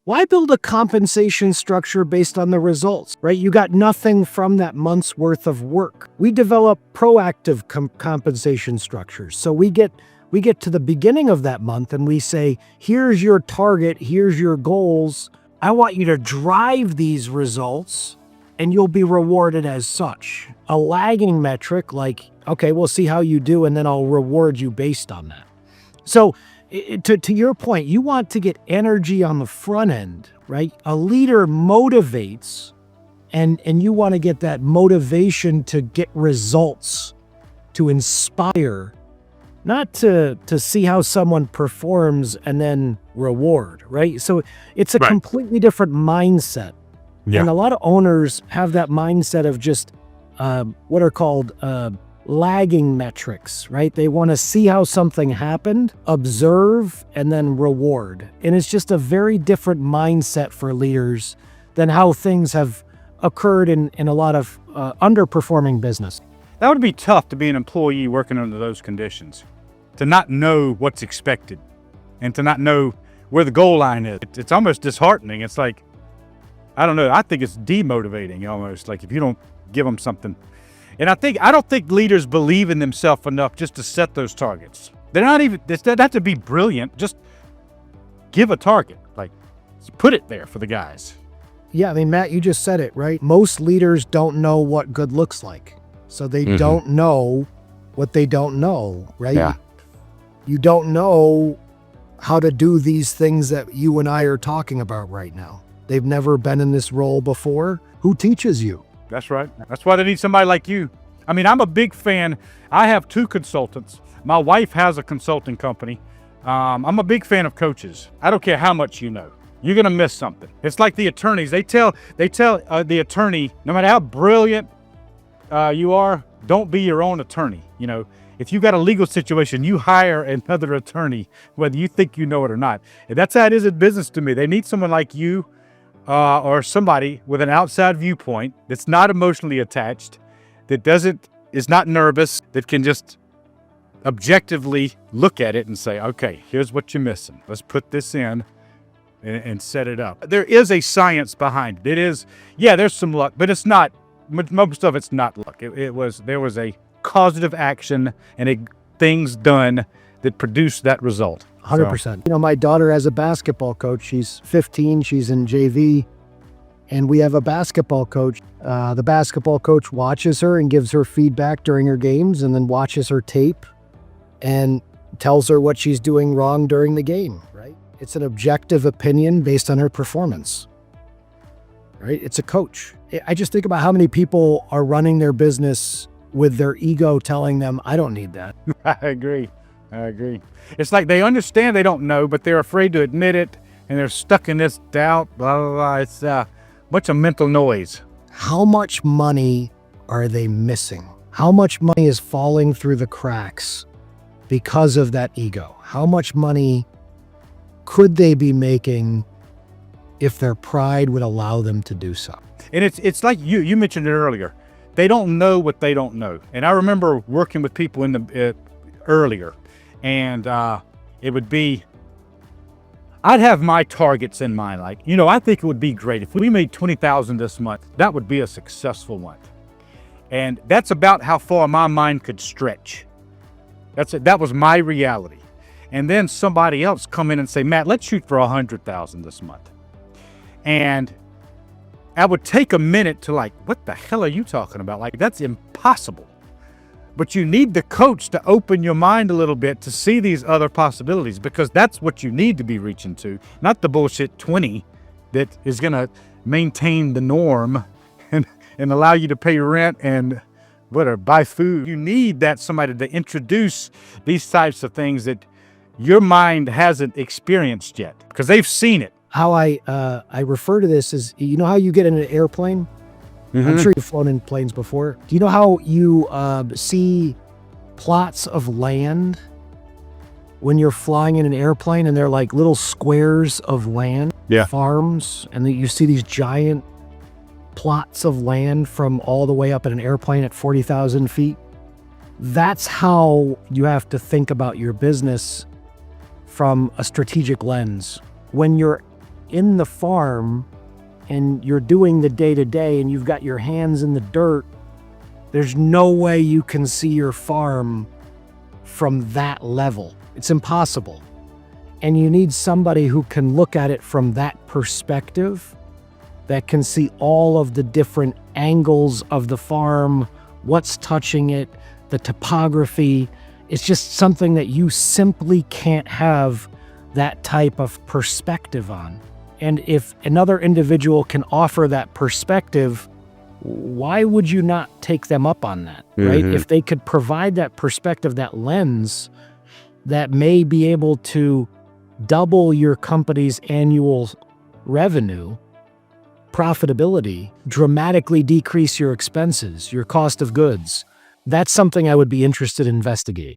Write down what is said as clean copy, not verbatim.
Why build a compensation structure based on the results, right? You got nothing from that month's worth of work. We develop proactive compensation structures. So we get to the beginning of that month and we say, here's your target, here's your goals. I want you to drive these results and you'll be rewarded as such. A lagging metric like, okay, we'll see how you do and then I'll reward you based on that. So to your point, you want to get energy on the front end, right? A leader motivates and you want to get that motivation to get results, to inspire, not to see how someone performs and then reward, right? So it's a completely different mindset. Yeah. And a lot of owners have that mindset of just what are called lagging metrics, right? They want to see how something happened, observe, and then reward. And it's just a very different mindset for leaders than how things have occurred in a lot of underperforming business. That would be tough to be an employee working under those conditions, to not know what's expected and to not know where the goal line is. It's almost disheartening. It's like, I don't know, I think it's demotivating almost, like if you don't give them something. And I don't think leaders believe in themselves enough just to set those targets. They're not even, they don't have to be brilliant, just give a target, like put it there for the guys. Yeah, I mean, Matt, you just said it, right? Most leaders don't know what good looks like. So they don't know what they don't know, right? Yeah. You don't know how to do these things that you and I are talking about right now. They've never been in this role before. Who teaches you? That's right. That's why they need somebody like you. I mean, I'm a big fan. I have 2 consultants. My wife has a consulting company. I'm a big fan of coaches. I don't care how much you know. You're going to miss something. It's like the attorneys. They tell the attorney, no matter how brilliant you are, don't be your own attorney. You know, if you got a legal situation, you hire another attorney, whether you think you know it or not. And that's how it is in business to me. They need someone like you or somebody with an outside viewpoint that's not emotionally attached, that is not nervous, that can just objectively look at it and say, okay, here's what you're missing. Let's put this in and set it up. There is a science behind it. It is, yeah, there's some luck, but it's not, most of it's not luck. There was a causative action and things done that produced that result. 100%. So. You know, my daughter has a basketball coach. She's 15. She's in JV. And we have a basketball coach. The basketball coach watches her and gives her feedback during her games and then watches her tape and tells her what she's doing wrong during the game, right? It's an objective opinion based on her performance, right? It's a coach. I just think about how many people are running their business with their ego telling them, I don't need that. I agree. It's like they understand they don't know, but they're afraid to admit it, and they're stuck in this doubt, blah, blah, blah. It's a bunch of mental noise. How much money are they missing? How much money is falling through the cracks because of that ego? How much money could they be making if their pride would allow them to do so? And it's like you mentioned it earlier. They don't know what they don't know. And I remember working with people earlier. And it would be, I'd have my targets in mind. Like, you know, I think it would be great if we made $20,000 this month. That would be a successful month. And that's about how far my mind could stretch. That was my reality. And then somebody else come in and say, Matt, let's shoot for $100,000 this month. And I would take a minute to like, what the hell are you talking about? Like, that's impossible. But you need the coach to open your mind a little bit to see these other possibilities, because that's what you need to be reaching to, not the bullshit 20 that is going to maintain the norm and allow you to pay rent and buy food. You need that somebody to introduce these types of things that your mind hasn't experienced yet, because they've seen it. How I refer to this is, you know how you get in an airplane? I'm sure you've flown in planes before. Do you know how you see plots of land when you're flying in an airplane and they're like little squares of land, farms, and then you see these giant plots of land from all the way up in an airplane at 40,000 feet? That's how you have to think about your business from a strategic lens. When you're in the farm and you're doing the day-to-day and you've got your hands in the dirt, there's no way you can see your farm from that level. It's impossible. And you need somebody who can look at it from that perspective, that can see all of the different angles of the farm, what's touching it, the topography. It's just something that you simply can't have that type of perspective on. And if another individual can offer that perspective, why would you not take them up on that, right? If they could provide that perspective, that lens, that may be able to double your company's annual revenue, profitability, dramatically decrease your expenses, your cost of goods, that's something I would be interested in investigating.